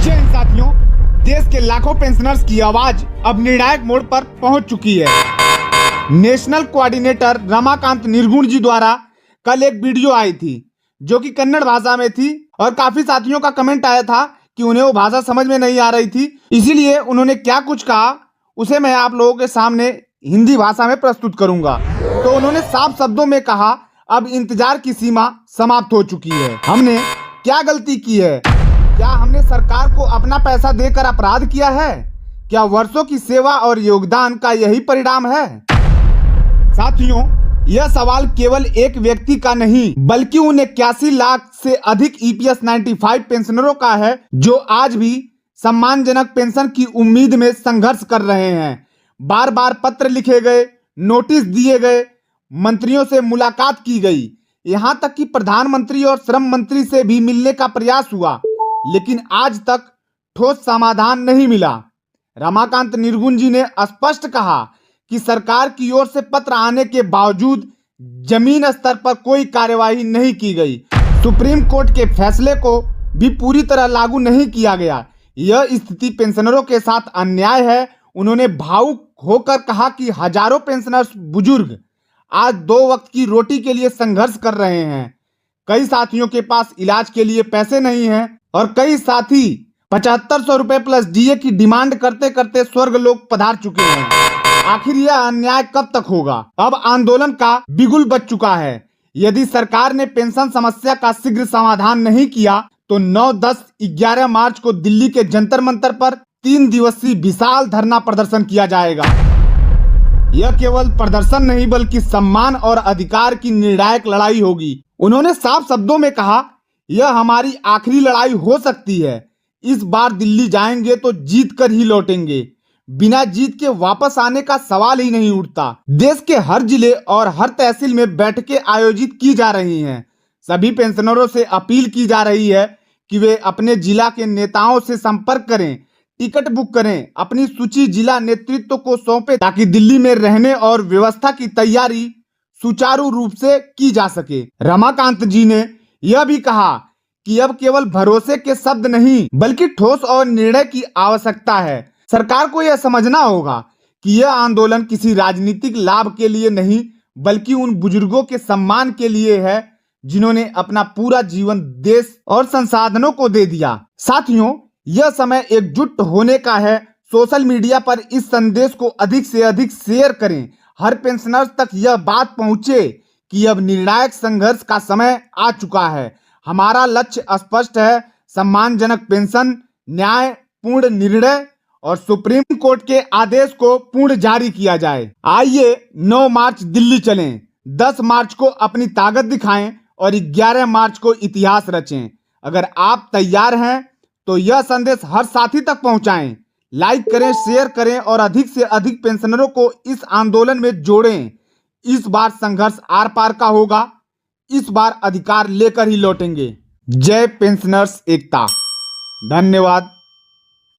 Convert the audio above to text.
जय हिंद साथियों, देश के लाखों पेंशनर्स की आवाज अब निर्णायक मोड़ पर पहुंच चुकी है। नेशनल कोऑर्डिनेटर रमाकांत निरगुण जी द्वारा कल एक वीडियो आई थी जो कि कन्नड़ भाषा में थी और काफी साथियों का कमेंट आया था कि उन्हें वो भाषा समझ में नहीं आ रही थी। इसीलिए उन्होंने क्या कुछ कहा उसे मैं आप लोगों के सामने हिंदी भाषा में प्रस्तुत करूंगा। तो उन्होंने साफ शब्दों में कहा, अब इंतजार की सीमा समाप्त हो चुकी है। हमने क्या गलती की है? क्या हमने सरकार को अपना पैसा देकर अपराध किया है? क्या वर्षों की सेवा और योगदान का यही परिणाम है? साथियों, यह सवाल केवल एक व्यक्ति का नहीं बल्कि उन 81 लाख से अधिक EPS 95 पेंशनरों का है जो आज भी सम्मानजनक पेंशन की उम्मीद में संघर्ष कर रहे हैं। बार बार पत्र लिखे गए, नोटिस दिए गए, मंत्रियों से मुलाकात की गई, यहां तक कि प्रधानमंत्री और श्रम मंत्री से भी मिलने का प्रयास हुआ, लेकिन आज तक ठोस समाधान नहीं मिला। रमाकांत निरगुण जी ने स्पष्ट कहा कि सरकार की ओर से पत्र आने के बावजूद जमीन स्तर पर कोई कार्यवाही नहीं की गई। सुप्रीम कोर्ट के फैसले को भी पूरी तरह लागू नहीं किया गया। यह स्थिति पेंशनरों के साथ अन्याय है। उन्होंने भावुक होकर कहा कि हजारों पेंशनर्स बुजुर्ग आज 2 वक्त की रोटी के लिए संघर्ष कर रहे हैं। कई साथियों के पास इलाज के लिए पैसे नहीं हैं और कई साथी 7500 रुपए प्लस DA की डिमांड करते करते स्वर्ग लोक पधार चुके हैं। आखिर यह अन्याय कब तक होगा? अब आंदोलन का बिगुल बज चुका है। यदि सरकार ने पेंशन समस्या का शीघ्र समाधान नहीं किया तो 9, 10, 11 मार्च को दिल्ली के जंतर मंतर पर 3 दिवसीय विशाल धरना प्रदर्शन किया जाएगा। यह केवल प्रदर्शन नहीं बल्कि सम्मान और अधिकार की निर्णायक लड़ाई होगी। उन्होंने साफ शब्दों में कहा, यह हमारी आखिरी लड़ाई हो सकती है। इस बार दिल्ली जाएंगे तो जीत कर ही लौटेंगे। बिना जीत के वापस आने का सवाल ही नहीं उठता। देश के हर जिले और हर तहसील में बैठकें आयोजित की जा रही हैं। सभी पेंशनरों से अपील की जा रही है कि वे अपने जिला के नेताओं से संपर्क करें, टिकट बुक करें, अपनी सूची जिला नेतृत्व को सौंपे ताकि दिल्ली में रहने और व्यवस्था की तैयारी सुचारू रूप से की जा सके। रमाकांत जी ने यह भी कहा कि अब केवल भरोसे के शब्द नहीं बल्कि ठोस और निर्णय की आवश्यकता है। सरकार को यह समझना होगा कि यह आंदोलन किसी राजनीतिक लाभ के लिए नहीं बल्कि उन बुजुर्गों के सम्मान के लिए है जिन्होंने अपना पूरा जीवन देश और संसाधनों को दे दिया। साथियों, यह समय एकजुट होने का है। सोशल मीडिया पर इस संदेश को अधिक से अधिक शेयर करें। हर पेंशनर तक यह बात पहुंचे कि अब निर्णायक संघर्ष का समय आ चुका है। हमारा लक्ष्य स्पष्ट है, सम्मानजनक पेंशन, न्याय, पूर्ण निर्णय और सुप्रीम कोर्ट के आदेश को पूर्ण जारी किया जाए। आइए 9 मार्च दिल्ली चलें, 10 मार्च को अपनी ताकत दिखाएं और 11 मार्च को इतिहास रचें। अगर आप तैयार हैं तो यह संदेश हर साथी तक पहुंचाएं, लाइक करें, शेयर करें और अधिक से अधिक पेंशनरों को इस आंदोलन में जोड़ें। इस बार संघर्ष आर पार का होगा। इस बार अधिकार लेकर ही लौटेंगे। जय पेंशनर्स एकता। धन्यवाद।